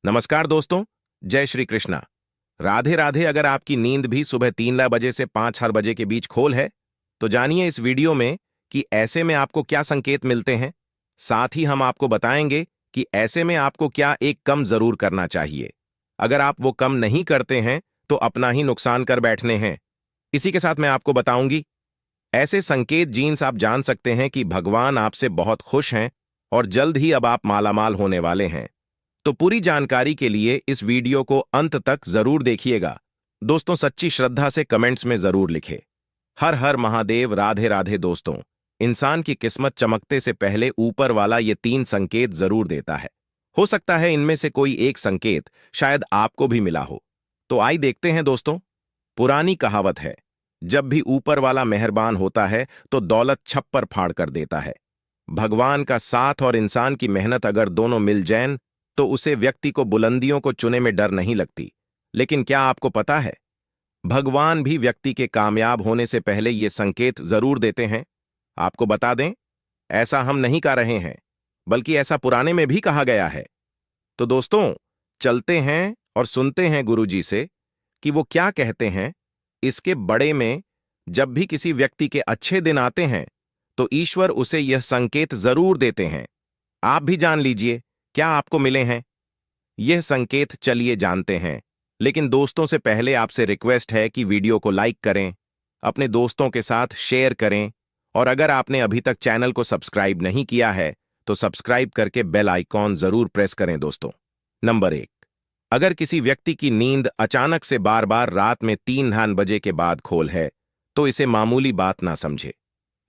नमस्कार दोस्तों। जय श्री कृष्णा। राधे राधे। अगर आपकी नींद भी सुबह 3 बजे से 5-4 बजे के बीच खोल है तो जानिए इस वीडियो में कि ऐसे में आपको क्या संकेत मिलते हैं। साथ ही हम आपको बताएंगे कि ऐसे में आपको क्या एक कम जरूर करना चाहिए। अगर आप वो कम नहीं करते हैं तो अपना ही नुकसान कर बैठने हैं। इसी के साथ मैं आपको बताऊंगी ऐसे संकेत जीन्स आप जान सकते हैं कि भगवान आपसे बहुत खुश हैं और जल्द ही अब आप मालामाल होने वाले हैं। तो पूरी जानकारी के लिए इस वीडियो को अंत तक जरूर देखिएगा। दोस्तों, सच्ची श्रद्धा से कमेंट्स में जरूर लिखें हर हर महादेव। राधे राधे। दोस्तों, इंसान की किस्मत चमकते से पहले ऊपर वाला ये 3 संकेत जरूर देता है। हो सकता है इनमें से कोई एक संकेत शायद आपको भी मिला हो। तो आइए देखते हैं दोस्तों। पुरानी कहावत है, जब भी ऊपर वाला मेहरबान होता है तो दौलत छप्पर फाड़ कर देता है। भगवान का साथ और इंसान की मेहनत अगर दोनों मिल जाएं तो उसे व्यक्ति को बुलंदियों को चुने में डर नहीं लगती। लेकिन क्या आपको पता है, भगवान भी व्यक्ति के कामयाब होने से पहले ये संकेत जरूर देते हैं। आपको बता दें, ऐसा हम नहीं कह रहे हैं, बल्कि ऐसा पुराने में भी कहा गया है। तो दोस्तों, चलते हैं और सुनते हैं गुरुजी से कि वो क्या कहते हैं। इसके बड़े में जब भी किसी व्यक्ति के अच्छे दिन आते हैं तो ईश्वर उसे यह संकेत जरूर देते हैं। आप भी जान लीजिए क्या आपको मिले हैं यह संकेत। चलिए जानते हैं। लेकिन दोस्तों से पहले आपसे रिक्वेस्ट है कि वीडियो को लाइक करें, अपने दोस्तों के साथ शेयर करें और अगर आपने अभी तक चैनल को सब्सक्राइब नहीं किया है तो सब्सक्राइब करके बेल आइकॉन जरूर प्रेस करें। दोस्तों, नंबर 1, अगर किसी व्यक्ति की नींद अचानक से बार बार रात में 3 बजे के बाद खोल है तो इसे मामूली बात ना समझे।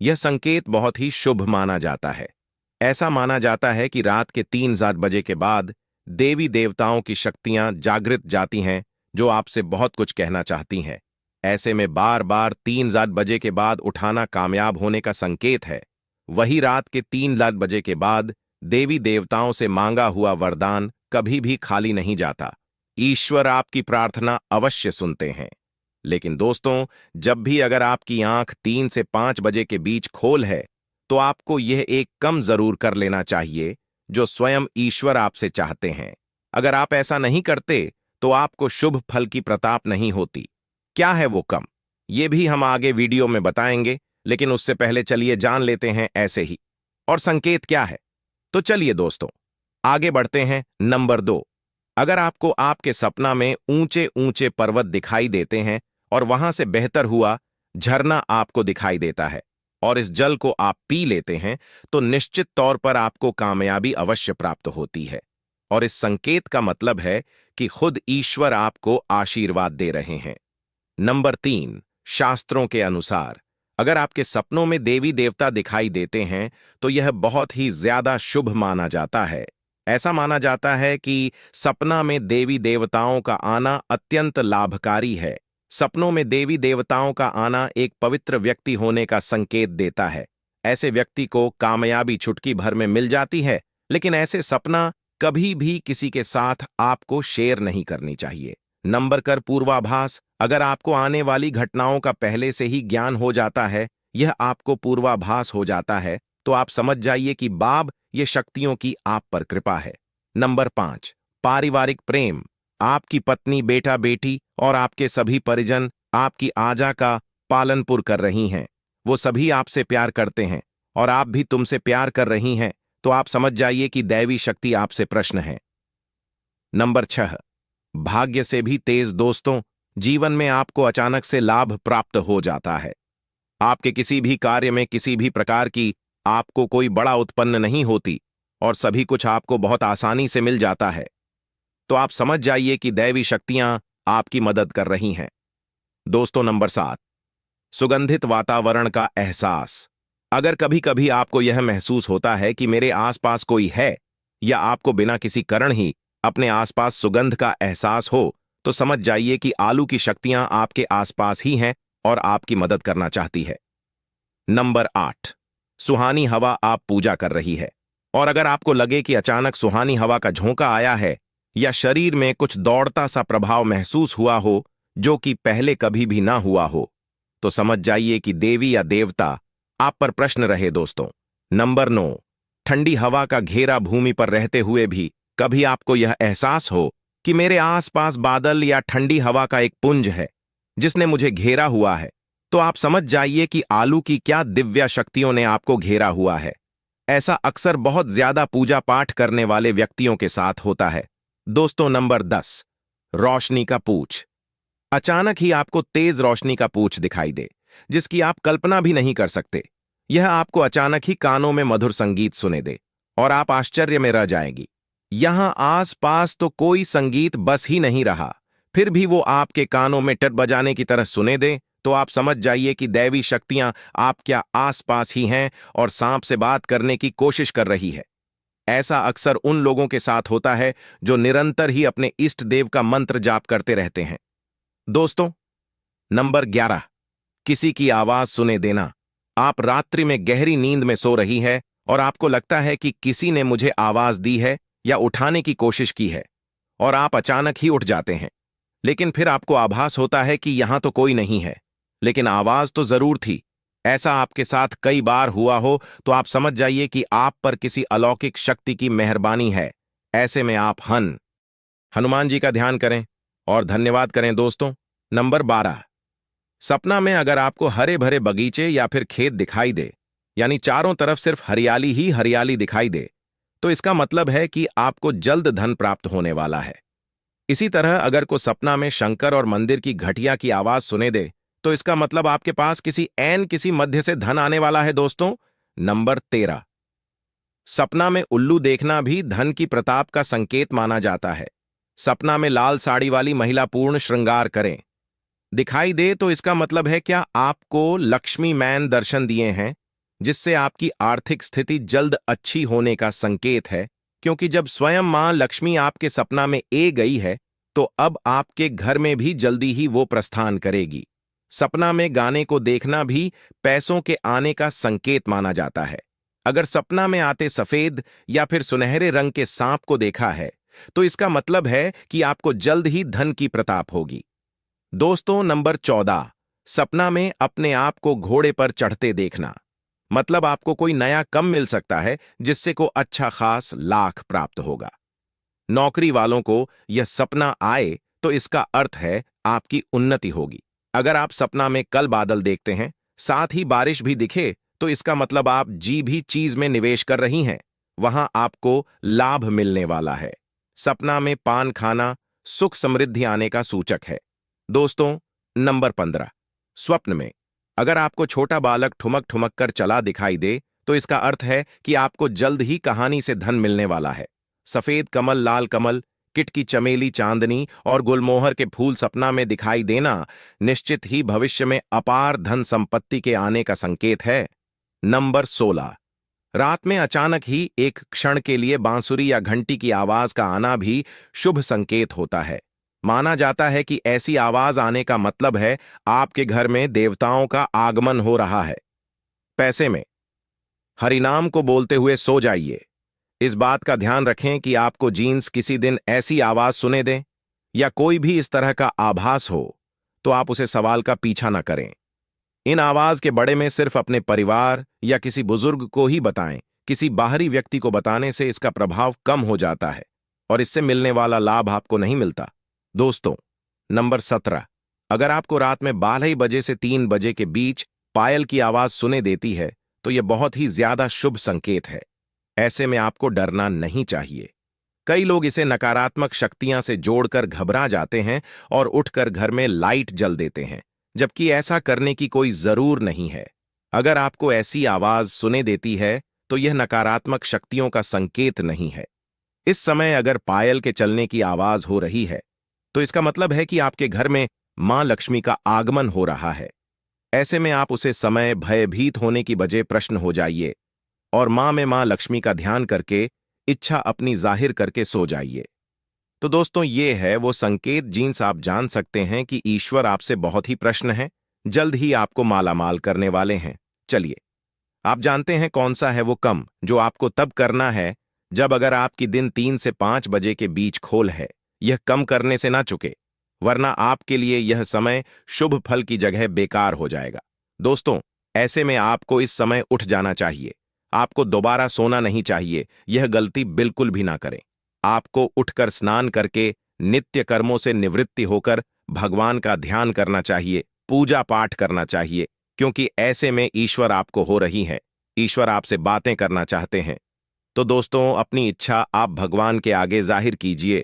यह संकेत बहुत ही शुभ माना जाता है। ऐसा माना जाता है कि रात के 3 बजे के बाद देवी देवताओं की शक्तियां जागृत जाती हैं जो आपसे बहुत कुछ कहना चाहती हैं। ऐसे में बार बार 3 बजे के बाद उठाना कामयाब होने का संकेत है। वही रात के 3 बजे के बाद देवी देवताओं से मांगा हुआ वरदान कभी भी खाली नहीं जाता। ईश्वर आपकी प्रार्थना अवश्य सुनते हैं। लेकिन दोस्तों, जब भी अगर आपकी आंख 3 से 5 बजे के बीच खोल है तो आपको यह एक कम जरूर कर लेना चाहिए जो स्वयं ईश्वर आपसे चाहते हैं। अगर आप ऐसा नहीं करते तो आपको शुभ फल की प्रताप नहीं होती। क्या है वो कम, ये भी हम आगे वीडियो में बताएंगे, लेकिन उससे पहले चलिए जान लेते हैं ऐसे ही और संकेत क्या है। तो चलिए दोस्तों, आगे बढ़ते हैं। नंबर 2, अगर आपको आपके सपना में ऊंचे ऊंचे पर्वत दिखाई देते हैं और वहां से बेहतर हुआ झरना आपको दिखाई देता है और इस जल को आप पी लेते हैं तो निश्चित तौर पर आपको कामयाबी अवश्य प्राप्त होती है। और इस संकेत का मतलब है कि खुद ईश्वर आपको आशीर्वाद दे रहे हैं। नंबर 3, शास्त्रों के अनुसार अगर आपके सपनों में देवी देवता दिखाई देते हैं तो यह बहुत ही ज्यादा शुभ माना जाता है। ऐसा माना जाता है कि सपना में देवी देवताओं का आना अत्यंत लाभकारी है। सपनों में देवी देवताओं का आना एक पवित्र व्यक्ति होने का संकेत देता है। ऐसे व्यक्ति को कामयाबी चुटकी भर में मिल जाती है, लेकिन ऐसे सपना कभी भी किसी के साथ आपको शेयर नहीं करनी चाहिए। नंबर कर पूर्वाभास, अगर आपको आने वाली घटनाओं का पहले से ही ज्ञान हो जाता है, यह आपको पूर्वाभास हो जाता है, तो आप समझ जाइए कि बाब ये शक्तियों की आप पर कृपा है। नंबर 5, पारिवारिक प्रेम, आपकी पत्नी, बेटा बेटी और आपके सभी परिजन आपकी आजा का पालनपुर कर रही हैं। वो सभी आपसे प्यार करते हैं और आप भी तुमसे प्यार कर रही हैं, तो आप समझ जाइए कि दैवी शक्ति आपसे प्रसन्न है। नंबर 6, भाग्य से भी तेज। दोस्तों, जीवन में आपको अचानक से लाभ प्राप्त हो जाता है। आपके किसी भी कार्य में किसी भी प्रकार की आपको कोई बड़ा उत्पन्न नहीं होती और सभी कुछ आपको बहुत आसानी से मिल जाता है, तो आप समझ जाइए कि दैवी शक्तियां आपकी मदद कर रही हैं। दोस्तों, नंबर 7, सुगंधित वातावरण का एहसास। अगर कभी कभी आपको यह महसूस होता है कि मेरे आसपास कोई है या आपको बिना किसी कारण ही अपने आसपास सुगंध का एहसास हो, तो समझ जाइए कि आलू की शक्तियां आपके आसपास ही हैं और आपकी मदद करना चाहती है। नंबर 8, सुहानी हवा आप पूजा कर रही है और अगर आपको लगे कि अचानक सुहानी हवा का झोंका आया है या शरीर में कुछ दौड़ता सा प्रभाव महसूस हुआ हो जो कि पहले कभी भी ना हुआ हो, तो समझ जाइए कि देवी या देवता आप पर प्रश्न रहे। दोस्तों, नंबर 9, ठंडी हवा का घेरा भूमि पर रहते हुए भी कभी आपको यह एहसास हो कि मेरे आसपास बादल या ठंडी हवा का एक पुंज है जिसने मुझे घेरा हुआ है, तो आप समझ जाइए कि आलू की क्या दिव्य शक्तियों ने आपको घेरा हुआ है। ऐसा अक्सर बहुत ज्यादा पूजा पाठ करने वाले व्यक्तियों के साथ होता है। दोस्तों, नंबर 10, रोशनी का पूछ। अचानक ही आपको तेज रोशनी का पूछ दिखाई दे, जिसकी आप कल्पना भी नहीं कर सकते। यह आपको अचानक ही कानों में मधुर संगीत सुने दे और आप आश्चर्य में रह जाएंगी। यहां आस-पास तो कोई संगीत बस ही नहीं रहा, फिर भी वो आपके कानों में टट बजाने की तरह सुने दे, तो आप समझ जाइए कि दैवी शक्तियां आपके आस-पास ही हैं और सांप से बात करने की कोशिश कर रही है। ऐसा अक्सर उन लोगों के साथ होता है जो निरंतर ही अपने इष्ट देव का मंत्र जाप करते रहते हैं। दोस्तों, नंबर 11, किसी की आवाज सुने देना। आप रात्रि में गहरी नींद में सो रही है और आपको लगता है कि किसी ने मुझे आवाज दी है या उठाने की कोशिश की है, और आप अचानक ही उठ जाते हैं। लेकिन फिर आपको आभास होता है कि यहां तो कोई नहीं है, लेकिन आवाज तो जरूर थी। ऐसा आपके साथ कई बार हुआ हो तो आप समझ जाइए कि आप पर किसी अलौकिक शक्ति की मेहरबानी है। ऐसे में आप हनुमान जी का ध्यान करें और धन्यवाद करें। दोस्तों, नंबर 12, सपना में अगर आपको हरे भरे बगीचे या फिर खेत दिखाई दे, यानी चारों तरफ सिर्फ हरियाली ही हरियाली दिखाई दे, तो इसका मतलब है कि आपको जल्द धन प्राप्त होने वाला है। इसी तरह अगर कोई सपना में शंकर और मंदिर की घटिया की आवाज सुने दे, तो इसका मतलब आपके पास किसी मध्य से धन आने वाला है। दोस्तों, नंबर 13, सपना में उल्लू देखना भी धन की प्रताप का संकेत माना जाता है। सपना में लाल साड़ी वाली महिला पूर्ण श्रृंगार करें दिखाई दे, तो इसका मतलब है क्या आपको लक्ष्मी मैन दर्शन दिए हैं, जिससे आपकी आर्थिक स्थिति जल्द अच्छी होने का संकेत है। क्योंकि जब स्वयं मां लक्ष्मी आपके सपना में गई है, तो अब आपके घर में भी जल्दी ही वो प्रस्थान करेगी। सपना में गाने को देखना भी पैसों के आने का संकेत माना जाता है। अगर सपना में आते सफेद या फिर सुनहरे रंग के सांप को देखा है, तो इसका मतलब है कि आपको जल्द ही धन की प्रताप होगी। दोस्तों, नंबर 14, सपना में अपने आप को घोड़े पर चढ़ते देखना। मतलब आपको कोई नया काम मिल सकता है जिससे को अच्छा खास लाख प्राप्त होगा। नौकरी वालों को यह सपना आए तो इसका अर्थ है आपकी उन्नति होगी। अगर आप सपना में कल बादल देखते हैं, साथ ही बारिश भी दिखे, तो इसका मतलब आप भी चीज में निवेश कर रही हैं, वहां आपको लाभ मिलने वाला है। सपना में पान खाना सुख समृद्धि आने का सूचक है। दोस्तों, नंबर 15, स्वप्न में अगर आपको छोटा बालक ठुमक ठुमक कर चला दिखाई दे, तो इसका अर्थ है कि आपको जल्द ही कहानी से धन मिलने वाला है। सफेद कमल, लाल कमल, किट की चमेली, चांदनी और गुलमोहर के फूल सपना में दिखाई देना निश्चित ही भविष्य में अपार धन संपत्ति के आने का संकेत है। नंबर 16, रात में अचानक ही एक क्षण के लिए बांसुरी या घंटी की आवाज का आना भी शुभ संकेत होता है। माना जाता है कि ऐसी आवाज आने का मतलब है आपके घर में देवताओं का आगमन हो रहा है। पैसे में हरिनाम को बोलते हुए सो जाइए। इस बात का ध्यान रखें कि आपको जीन्स किसी दिन ऐसी आवाज सुने दें या कोई भी इस तरह का आभास हो, तो आप उसे सवाल का पीछा न करें। इन आवाज के बड़े में सिर्फ अपने परिवार या किसी बुजुर्ग को ही बताएं। किसी बाहरी व्यक्ति को बताने से इसका प्रभाव कम हो जाता है और इससे मिलने वाला लाभ आपको नहीं मिलता। दोस्तों, नंबर 17, अगर आपको रात में 12 बजे से 3 बजे के बीच पायल की आवाज सुने देती है, तो यह बहुत ही ज्यादा शुभ संकेत है। ऐसे में आपको डरना नहीं चाहिए। कई लोग इसे नकारात्मक शक्तियां से जोड़कर घबरा जाते हैं और उठकर घर में लाइट जल देते हैं, जबकि ऐसा करने की कोई जरूर नहीं है। अगर आपको ऐसी आवाज सुने देती है, तो यह नकारात्मक शक्तियों का संकेत नहीं है। इस समय अगर पायल के चलने की आवाज हो रही है, तो इसका मतलब है कि आपके घर में मां लक्ष्मी का आगमन हो रहा है। ऐसे में आप उसे समय भयभीत होने की बजाय प्रश्न हो जाइए और मां लक्ष्मी का ध्यान करके इच्छा अपनी जाहिर करके सो जाइए। तो दोस्तों, ये है वो संकेत जिनसे आप जान सकते हैं कि ईश्वर आपसे बहुत ही प्रसन्न है, जल्द ही आपको मालामाल करने वाले हैं। चलिए, आप जानते हैं कौन सा है वो काम जो आपको तब करना है जब अगर आपकी दिन 3 से 5 बजे के बीच खोल है। यह कम करने से ना चुके, वरना आपके लिए यह समय शुभ फल की जगह बेकार हो जाएगा। दोस्तों, ऐसे में आपको इस समय उठ जाना चाहिए। आपको दोबारा सोना नहीं चाहिए। यह गलती बिल्कुल भी ना करें। आपको उठकर स्नान करके नित्य कर्मों से निवृत्ति होकर भगवान का ध्यान करना चाहिए, पूजा पाठ करना चाहिए, क्योंकि ऐसे में ईश्वर आपको हो रही है, ईश्वर आपसे बातें करना चाहते हैं। तो दोस्तों, अपनी इच्छा आप भगवान के आगे जाहिर कीजिए,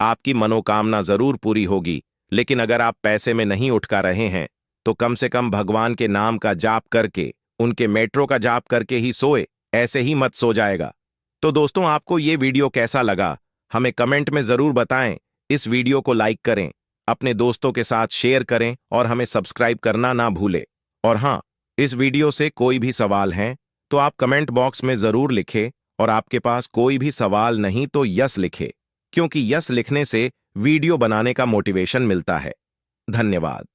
आपकी मनोकामना जरूर पूरी होगी। लेकिन अगर आप पैसे में नहीं उठका रहे हैं तो कम से कम भगवान के नाम का जाप करके, उनके मेट्रो का जाप करके ही सोए, ऐसे ही मत सो जाएगा। तो दोस्तों, आपको ये वीडियो कैसा लगा हमें कमेंट में जरूर बताएं। इस वीडियो को लाइक करें, अपने दोस्तों के साथ शेयर करें और हमें सब्सक्राइब करना ना भूलें। और हाँ, इस वीडियो से कोई भी सवाल हैं तो आप कमेंट बॉक्स में जरूर लिखें, और आपके पास कोई भी सवाल नहीं तो यस लिखे, क्योंकि यस लिखने से वीडियो बनाने का मोटिवेशन मिलता है। धन्यवाद।